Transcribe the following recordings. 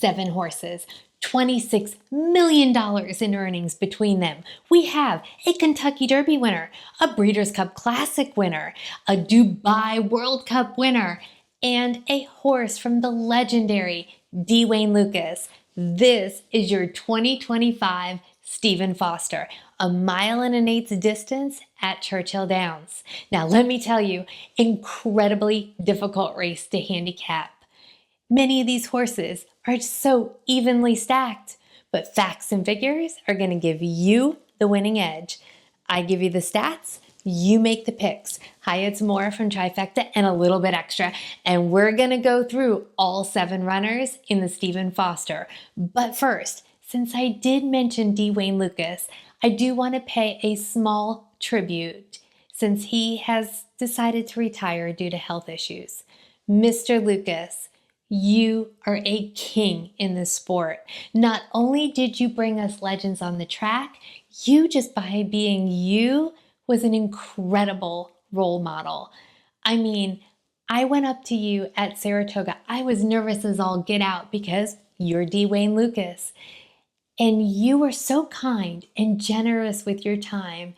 7 horses, $26 million in earnings between them. We have a Kentucky Derby winner, a Breeders' Cup Classic winner, a Dubai World Cup winner, and a horse from the legendary Wayne Lucas. This is your 2025 Stephen Foster, a 1.125 distance at Churchill Downs. Now let me tell you, incredibly difficult race to handicap. Many of these horses are so evenly stacked, but facts and figures are going to give you the winning edge. I give you the stats, you make the picks. Hi, it's Maura from Trifecta and a little bit extra, and we're going to go through all 7 runners in the Stephen Foster. But first, since I did mention Wayne Lucas, I do want to pay a small tribute since he has decided to retire due to health issues. Mr. Lucas, you are a king in this sport. Not only did you bring us legends on the track, you just by being you was an incredible role model. I mean, I went up to you at Saratoga. I was nervous as all get out because you're Wayne Lucas. And you were so kind and generous with your time.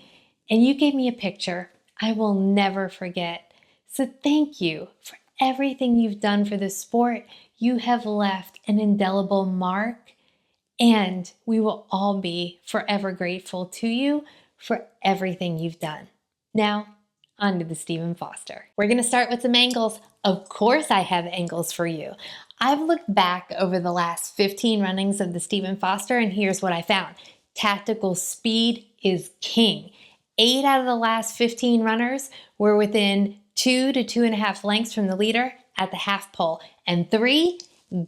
And you gave me a picture I will never forget. So thank you for everything you've done for the sport. You have left an indelible mark, and we will all be forever grateful to you for everything you've done. Now, on to the Stephen Foster. We're going to start with some angles. Of course I have angles for you. I've looked back over the last 15 runnings of the Stephen Foster, and here's what I found. Tactical speed is king. 8 out of the last 15 runners were within 2 to 2.5 lengths from the leader at the half pole, and 3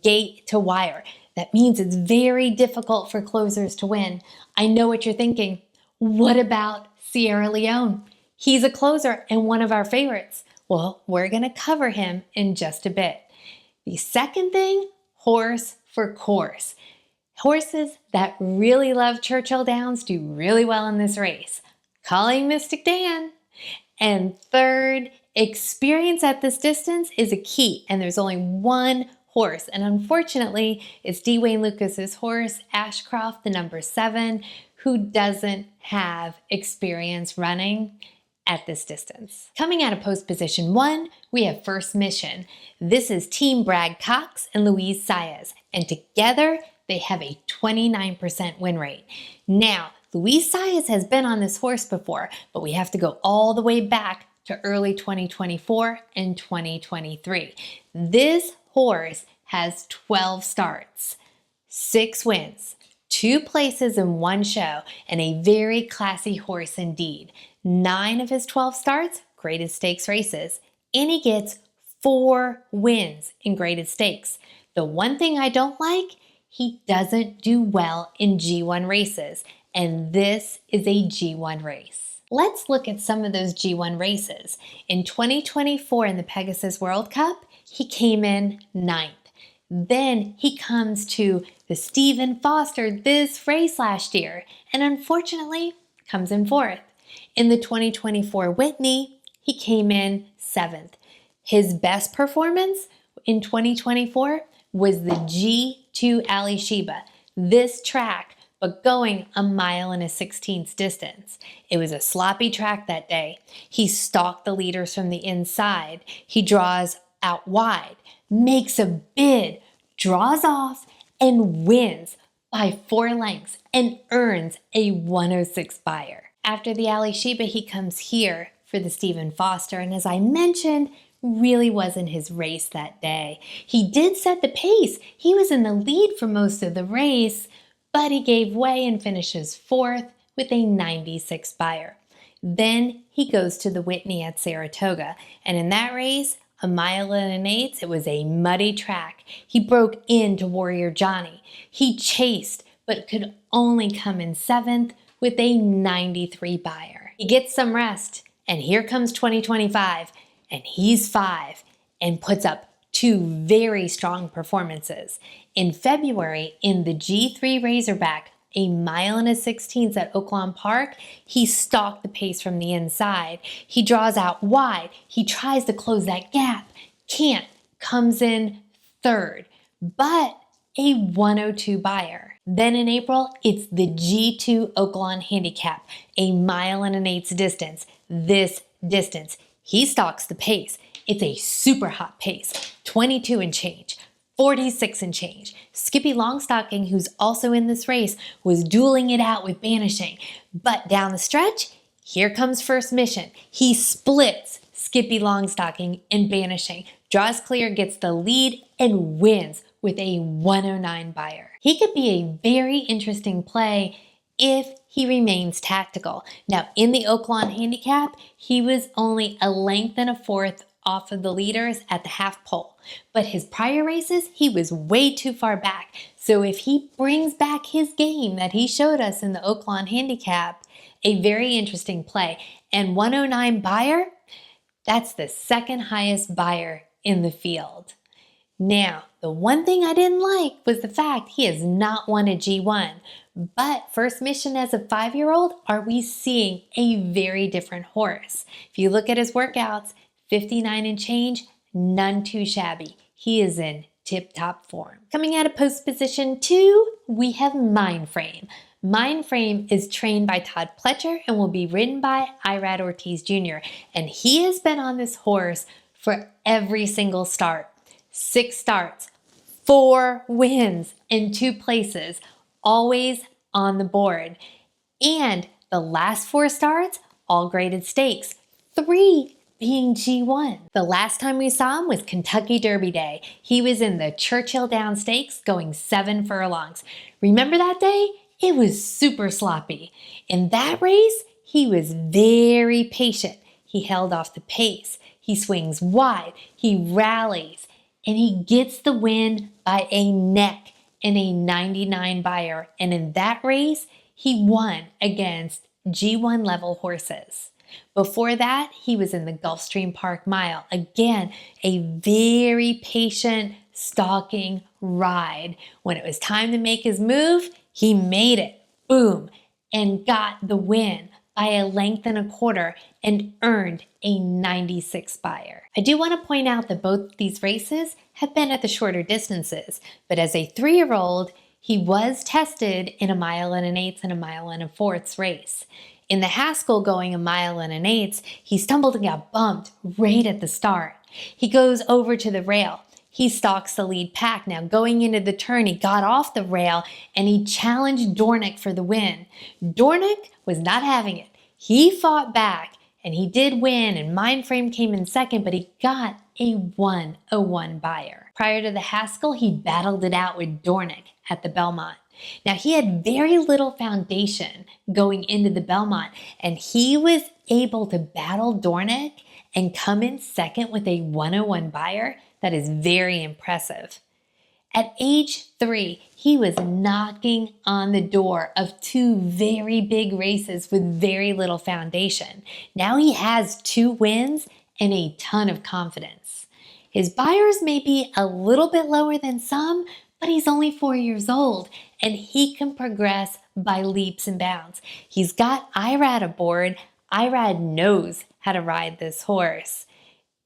gate to wire. That means it's very difficult for closers to win. I know what you're thinking. What about Sierra Leone? He's a closer and one of our favorites. Well, we're going to cover him in just a bit. The second thing, horse for course. Horses that really love Churchill Downs do really well in this race. Calling Mystik Dan. And third, experience at this distance is a key, and there's only one horse, and unfortunately, it's Wayne Lucas's horse, Ashcroft, the number 7, who doesn't have experience running at this distance. Coming out of post position 1, we have First Mission. This is Team Brad Cox and Luis Saez, and together they have a 29% win rate. Now, Luis Saez has been on this horse before, but we have to go all the way back to early 2024 and 2023. This horse has 12 starts, 6 wins, 2 places in 1 show, and a very classy horse indeed. 9 of his 12 starts, graded stakes races, and he gets 4 wins in graded stakes. The one thing I don't like, he doesn't do well in G1 races, and this is a G1 race. Let's look at some of those G1 races. In 2024 in the Pegasus World Cup, he came in 9th. Then he comes to the Stephen Foster this race last year, and unfortunately comes in 4th. In the 2024 Whitney, he came in 7th. His best performance in 2024 was the G2 Ali Sheba. This track, but going 1.16 distance. It was a sloppy track that day. He stalked the leaders from the inside. He draws out wide, makes a bid, draws off, and wins by 4 lengths and earns a 106 buyer. After the Ali Sheba, he comes here for the Stephen Foster, and as I mentioned, really wasn't his race that day. He did set the pace. He was in the lead for most of the race, but he gave way and finishes 4th with a 96 buyer. Then he goes to the Whitney at Saratoga, and in that race, 1.125, it was a muddy track. He broke into Warrior Johnny. He chased, but could only come in 7th with a 93 buyer. He gets some rest, and here comes 2025, and he's 5 and puts up 2 very strong performances. In February, in the G3 Razorback, a 1.16 at Oaklawn Park, he stalked the pace from the inside. He draws out wide. He tries to close that gap. Can't. Comes in 3rd. But a 102 buyer. Then in April, it's the G2 Oaklawn Handicap, a 1.125 distance. This distance, he stalks the pace. It's a super hot pace, 22 and change. 46 and change. Skippylongstocking, who's also in this race, was dueling it out with Banishing. But down the stretch, here comes First Mission. He splits Skippylongstocking and Banishing, draws clear, gets the lead, and wins with a 109 buyer. He could be a very interesting play if he remains tactical. Now, in the Oaklawn Handicap, he was only a length and a fourth off of the leaders at the half pole. But his prior races, he was way too far back. So if he brings back his game that he showed us in the Oaklawn Handicap, a very interesting play. And 109 buyer, that's the second highest buyer in the field. Now, the one thing I didn't like was the fact he has not won a G1. But First Mission as a 5-year-old, are we seeing a very different horse? If you look at his workouts, 59 and change, none too shabby. He is in tip-top form. Coming out of post position 2, we have Mindframe. Mindframe is trained by Todd Pletcher and will be ridden by Irad Ortiz Jr. And he has been on this horse for every single start. 6 starts, 4 wins, and 2 places, always on the board. And the last 4 starts, all graded stakes, 3 being G1. The last time we saw him was Kentucky Derby Day. He was in the Churchill Downs Stakes going 7 furlongs. Remember that day? It was super sloppy. In that race, he was very patient. He held off the pace. He swings wide. He rallies. And he gets the win by a neck and a 99 buyer. And in that race, he won against G1 level horses. Before that, he was in the Gulfstream Park Mile. Again, a very patient, stalking ride. When it was time to make his move, he made it. Boom. And got the win by a length and a quarter and earned a 96 buyer. I do want to point out that both these races have been at the shorter distances, but as a 3-year-old, he was tested in a 1.125 and a 1.125 race. In the Haskell going a 1.125, he stumbled and got bumped right at the start. He goes over to the rail. He stalks the lead pack. Now going into the turn, he got off the rail and he challenged Dornick for the win. Dornick was not having it. He fought back and he did win, and Mindframe came in second, but he got a 101 buyer. Prior to the Haskell, he battled it out with Dornick at the Belmont. Now, he had very little foundation going into the Belmont, and he was able to battle Dornick and come in second with a 101 buyer. That is very impressive. At age 3, he was knocking on the door of 2 very big races with very little foundation. Now he has 2 wins and a ton of confidence. His buyers may be a little bit lower than some, but he's only 4 years old and he can progress by leaps and bounds. He's got Irad aboard. Irad knows how to ride this horse.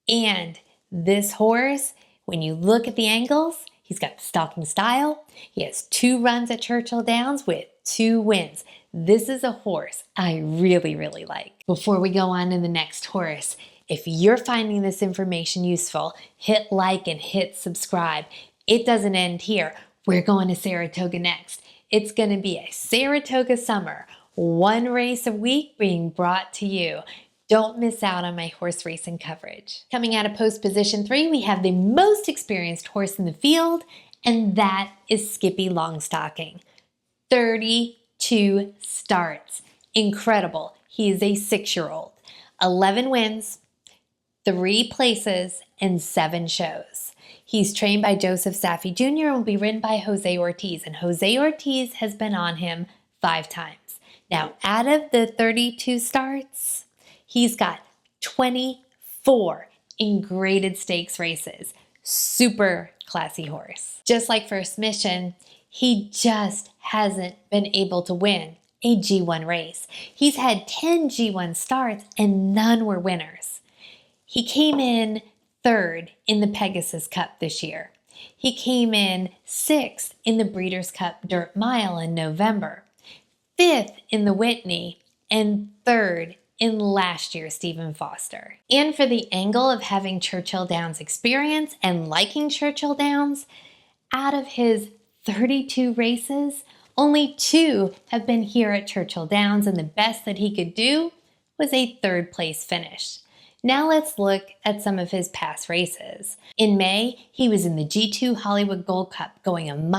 And this horse, when you look at the angles, he's got the stalking style. He has 2 runs at Churchill Downs with 2 wins. This is a horse I really, really like. Before we go on to the next horse, if you're finding this information useful, hit like and hit subscribe. It doesn't end here. We're going to Saratoga next. It's going to be a Saratoga summer, 1 race a week being brought to you. Don't miss out on my horse racing coverage. Coming out of post position 3, we have the most experienced horse in the field, and that is Skippylongstocking. 32 starts. Incredible. He is a 6-year-old. 11 wins, 3 places, and 7 shows. He's trained by Joseph Safi Jr. and will be ridden by Jose Ortiz, and Jose Ortiz has been on him 5 times. Now, out of the 32 starts, he's got 24 in graded stakes races. Super classy horse. Just like First Mission, he just hasn't been able to win a G1 race. He's had 10 G1 starts and none were winners. He came in 3rd in the Pegasus Cup this year. He came in 6th in the Breeders' Cup Dirt Mile in November, 5th in the Whitney, and 3rd in last year's Stephen Foster. And for the angle of having Churchill Downs experience and liking Churchill Downs, out of his 32 races, only 2 have been here at Churchill Downs, and the best that he could do was a 3rd place finish. Now let's look at some of his past races. In May, he was in the G2 Hollywood Gold Cup going 1.25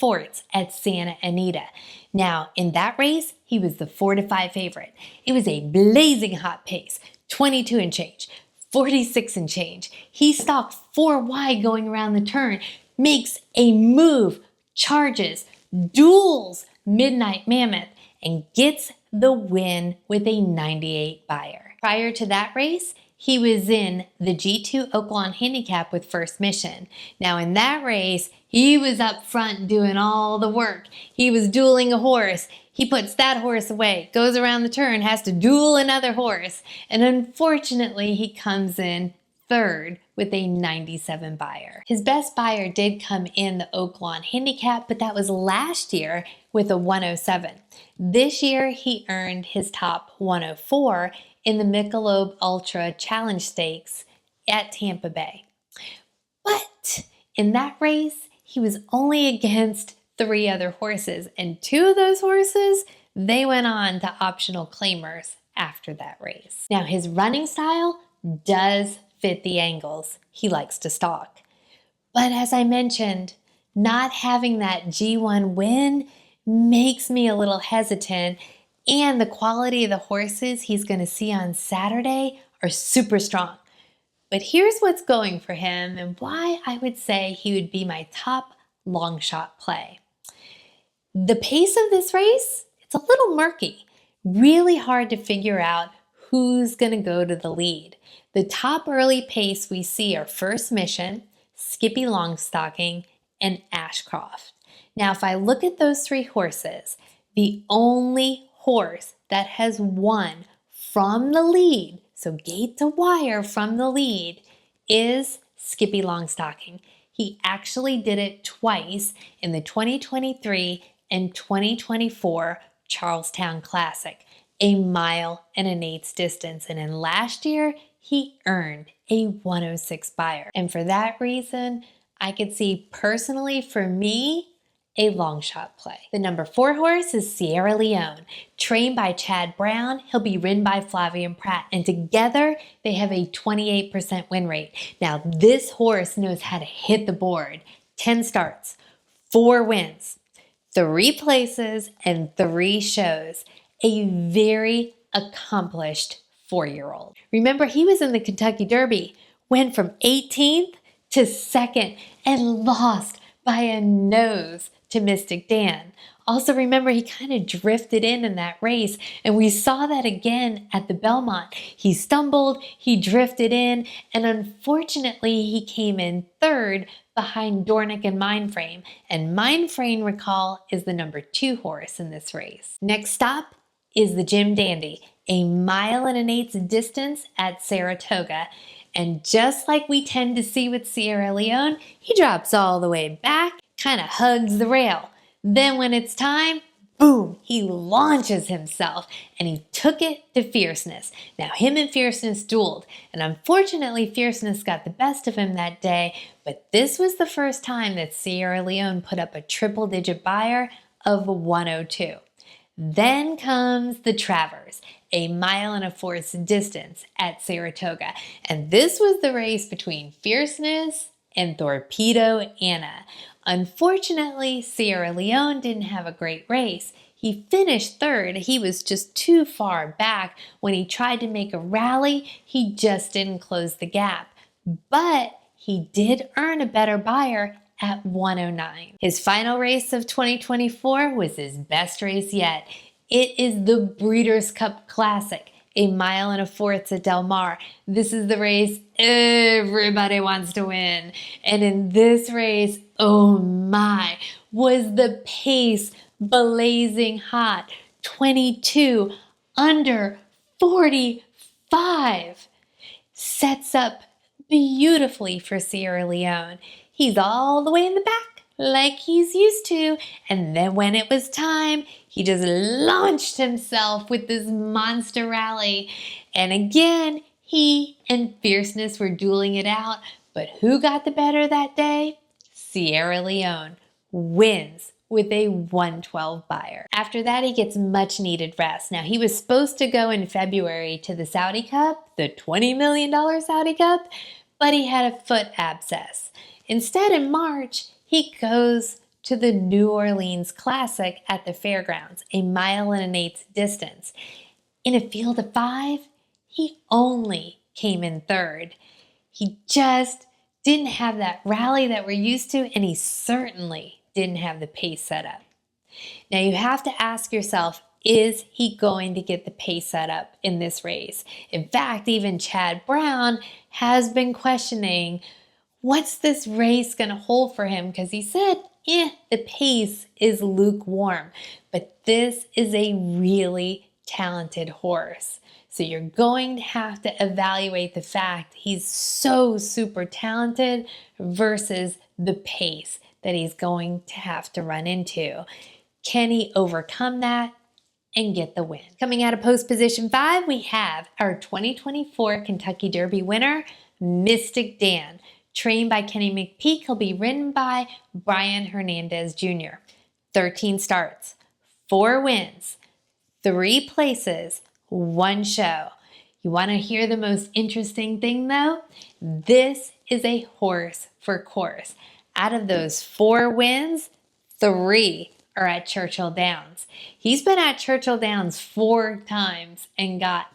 miles at Santa Anita. Now, in that race, he was the 4-5 favorite. It was a blazing hot pace, 22 and change, 46 and change. He stalked 4 wide going around the turn, makes a move, charges, duels Midnight Mammoth, and gets the win with a 98 buyer. Prior to that race, he was in the G2 Oaklawn Handicap with First Mission. Now in that race, he was up front doing all the work. He was dueling a horse. He puts that horse away, goes around the turn, has to duel another horse, and unfortunately he comes in 3rd with a 97 buyer. His best buyer did come in the Oaklawn Handicap, but that was last year with a 107. This year he earned his top 104 in the Michelob Ultra Challenge Stakes at Tampa Bay. But in that race, he was only against 3 other horses, and 2 of those horses, they went on to optional claimers after that race. Now his running style does fit the angles he likes to stalk. But as I mentioned, not having that G1 win makes me a little hesitant, and the quality of the horses he's going to see on Saturday are super strong. But here's what's going for him and why I would say he would be my top long shot play. The pace of this race, it's a little murky. Really hard to figure out who's going to go to the lead. The top early pace we see are First Mission, Skippylongstocking, and Ashcroft. Now, if I look at those 3 horses, the only horse that has won from the lead, so gate to wire from the lead, is Skippylongstocking. He actually did it twice in the 2023 and 2024 Charlestown Classic, 1.125 miles distance, and in last year, he earned a 106 buyer. And for that reason, I could see personally for me, a long shot play. The number 4 horse is Sierra Leone. Trained by Chad Brown, he'll be ridden by Flavian Pratt, and together they have a 28% win rate. Now this horse knows how to hit the board. 10 starts, 4 wins, 3 places, and 3 shows. A very accomplished 4-year-old. Remember, he was in the Kentucky Derby, went from 18th to 2nd, and lost by a nose to Mystik Dan. Also remember, he kind of drifted in that race, and we saw that again at the Belmont. He stumbled, he drifted in, and unfortunately he came in 3rd behind Dornick and Mindframe. And Mindframe, recall, is the number 2 horse in this race. Next stop is the Jim Dandy, 1.8 miles distance at Saratoga. And just like we tend to see with Sierra Leone, he drops all the way back, kind of hugs the rail. Then when it's time, boom, he launches himself, and he took it to Fierceness. Now him and Fierceness dueled, and unfortunately Fierceness got the best of him that day, but this was the first time that Sierra Leone put up a triple-digit buyer of 102. Then comes the Travers, 1.4 miles distance at Saratoga. And this was the race between Fierceness and Torpedo Anna. Unfortunately, Sierra Leone didn't have a great race. He finished 3rd. He was just too far back. When he tried to make a rally, he just didn't close the gap. But he did earn a better buyer at 109. His final race of 2024 was his best race yet. It is the Breeders' Cup Classic, 1.4 miles at Del Mar. This is the race everybody wants to win. And in this race, oh my, was the pace blazing hot. 22 under 45. Sets up beautifully for Sierra Leone. he's all the way in the back like he's used to. And then when it was time, he just launched himself with this monster rally. And again, he and Fierceness were dueling it out. But who got the better that day? Sierra Leone wins with a 112 buyer. After that, he gets much needed rest. Now, he was supposed to go in February to the Saudi Cup, the $20 million Saudi Cup, but he had a foot abscess. Instead, in March, he goes to the New Orleans Classic at the fairgrounds, a 1.125 distance. In a field of 5, he only came in third. He just didn't have that rally that we're used to, and he certainly didn't have the pace set up. Now you have to ask yourself, is he going to get the pace set up in this race? In fact, even Chad Brown has been questioning, what's this race going to hold for him? Because he said, the pace is lukewarm. But this is a really talented horse. So you're going to have to evaluate the fact he's so super talented versus the pace that he's going to have to run into. Can he overcome that and get the win? Coming out of post position 5, we have our 2024 Kentucky Derby winner, Mystik Dan. Trained by Kenny McPeak, he'll be ridden by Brian Hernandez Jr. 13 starts, 4 wins, 3 places, 1 show. You want to hear the most interesting thing though? This is a horse for course. Out of those 4 wins, 3 are at Churchill Downs. He's been at Churchill Downs 4 times and got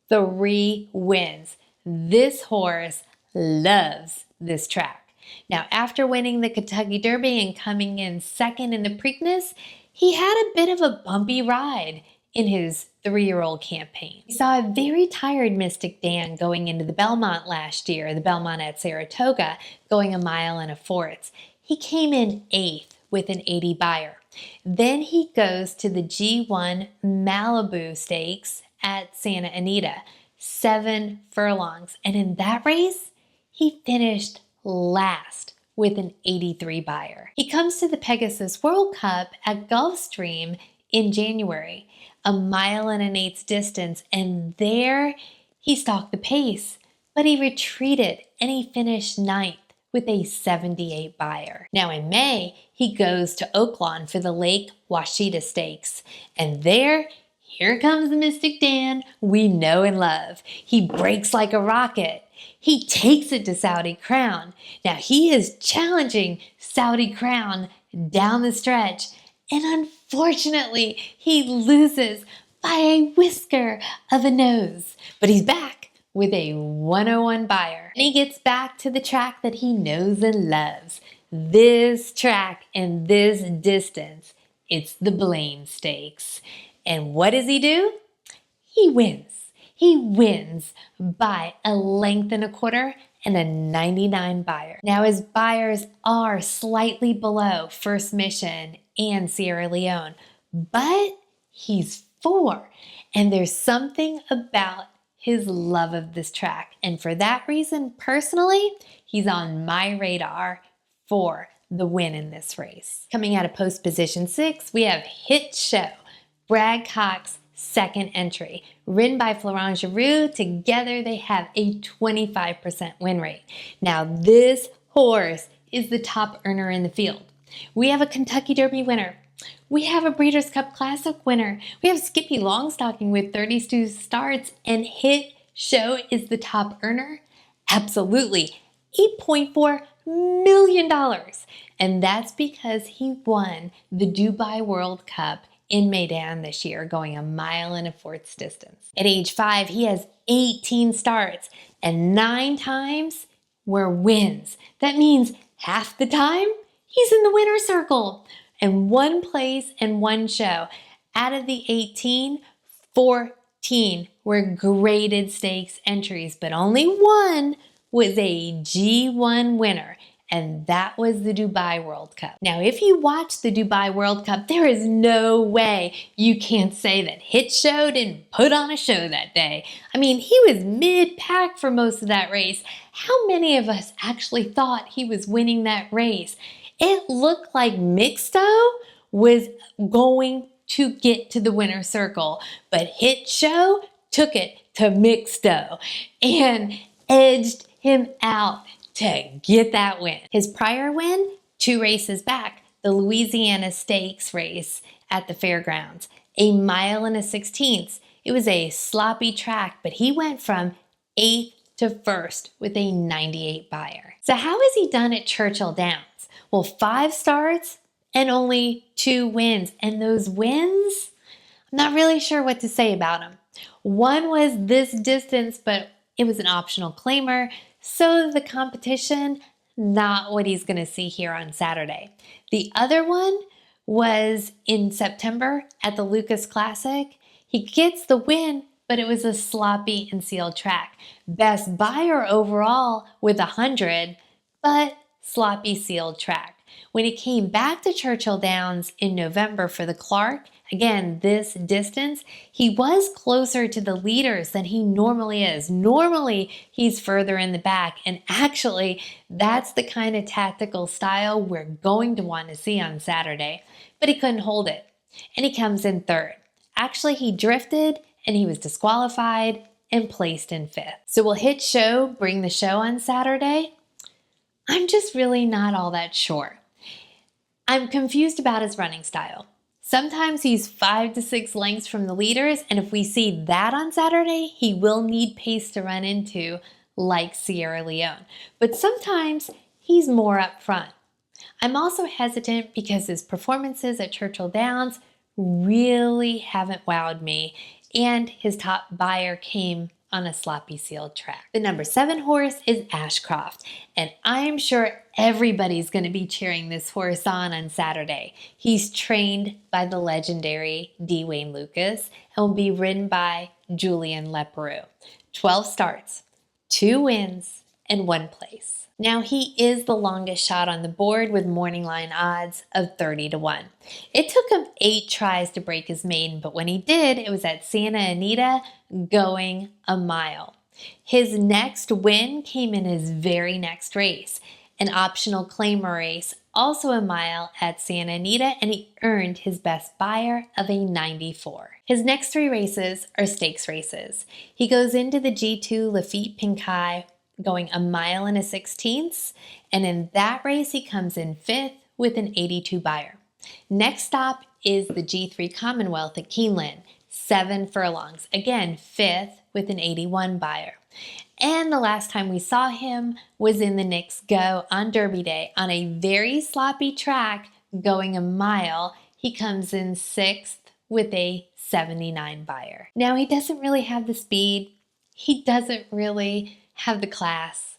3 wins. This horse loves this track. Now, after winning the Kentucky Derby and coming in second in the Preakness, he had a bit of a bumpy ride in his 3-year-old campaign. We saw a very tired Mystik Dan going into the Belmont last year, the Belmont at Saratoga, going 1.4 miles. He came in 8th with an 80 buyer. Then he goes to the G1 Malibu Stakes at Santa Anita, 7 furlongs. And in that race, he finished last with an 83 buyer. He comes to the Pegasus World Cup at Gulfstream in January, 1.125 miles distance, and there he stalked the pace, but he retreated and he finished 9th with a 78 buyer. Now in May, he goes to Oaklawn for the Lake Washita Stakes, and here comes the Mystik Dan we know and love. He breaks like a rocket. He takes it to Saudi Crown. Now he is challenging Saudi Crown down the stretch, and unfortunately, he loses by a whisker of a nose. But he's back with a 101 buyer. And he gets back to the track that he knows and loves. This track and this distance, it's the Blaine Stakes. And what does he do? He wins. He wins by 1.25 lengths and a 99 buyer. Now his buyers are slightly below First Mission and Sierra Leone, but he's 4. And there's something about his love of this track. And for that reason, personally, he's on my radar for the win in this race. Coming out of post position 6, we have Hit Show, Brad Cox, second entry. Ridden by Florent Giroux, together they have a 25% win rate. Now this horse is the top earner in the field. We have a Kentucky Derby winner. We have a Breeders' Cup Classic winner. We have Skippylongstocking with 32 starts, and Hit Show is the top earner? Absolutely. $8.4 million. And that's because he won the Dubai World Cup in Meydan this year, going 1.4 miles distance. At age 5, he has 18 starts, and 9 times were wins. That means half the time, he's in the winner's circle. And 1 place and 1 show. Out of the 18, 14 were graded stakes entries, but only 1 was a G1 winner. and that was the Dubai World Cup. Now, if you watch the Dubai World Cup, there is no way you can't say that Hit Show didn't put on a show that day. I mean, he was mid-pack for most of that race. How many of us actually thought he was winning that race? It looked like Mixto was going to get to the winner's circle, but Hit Show took it to Mixto and edged him out to get that win. His prior win, 2 races back, the Louisiana Stakes race at the fairgrounds, 1 mile and 1/16. It was a sloppy track, but he went from 8th to 1st with a 98 buyer. So how has he done at Churchill Downs? Well, 5 starts and only 2 wins. And those wins, I'm not really sure what to say about them. One was this distance, but it was an optional claimer. So the competition, not what he's going to see here on Saturday. The other one was in September at the Lucas Classic. He gets the win, but it was a sloppy and sealed track. Best buyer overall with 100, but sloppy sealed track. When he came back to Churchill Downs in November for the Clark, again, this distance, he was closer to the leaders than he normally is. Normally, he's further in the back, and actually, that's the kind of tactical style we're going to want to see on Saturday. But he couldn't hold it, and he comes in 3rd. Actually, he drifted, and he was disqualified and placed in 5th. So will Hit Show bring the show on Saturday? I'm just really not all that sure. I'm confused about his running style. Sometimes he's 5 to 6 lengths from the leaders, and if we see that on Saturday, he will need pace to run into, like Sierra Leone. But sometimes he's more up front. I'm also hesitant because his performances at Churchill Downs really haven't wowed me, and his top buyer came on a sloppy sealed track. The number 7 horse is Ashcroft, and I'm sure everybody's going to be cheering this horse on Saturday. He's trained by the legendary D. Wayne Lucas and will be ridden by Julian Leparoux. 12 starts, 2 wins, and 1 place. Now he is the longest shot on the board with morning line odds of 30 to 1. It took him 8 tries to break his maiden, but when he did, it was at Santa Anita going 1 mile. His next win came in his very next race, an optional claimer race, also 1 mile at Santa Anita, and he earned his best buyer of a 94. His next 3 races are stakes races. He goes into the G2 Lafitte Pincay going 1 mile and 1/16, and in that race he comes in 5th with an 82 buyer. Next stop is the G3 Commonwealth at Keeneland, 7 furlongs, again 5th with an 81 buyer. And the last time we saw him was in the Knicks Go on Derby Day on a very sloppy track going 1 mile. He comes in 6th with a 79 buyer. Now he doesn't really have the speed, he doesn't really have the class,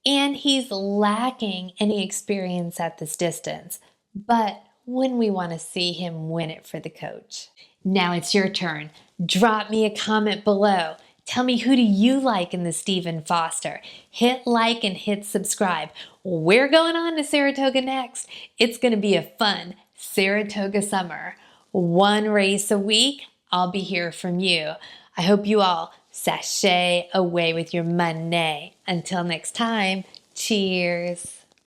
and he's lacking any experience at this distance. But when we want to see him win it for the coach. Now it's your turn. Drop me a comment below. Tell me, who do you like in the Stephen Foster? Hit like and hit subscribe. We're going on to Saratoga next. It's going to be a fun Saratoga summer. 1 race a week. I'll be here from you. I hope you all sashay away with your money. Until next time, cheers.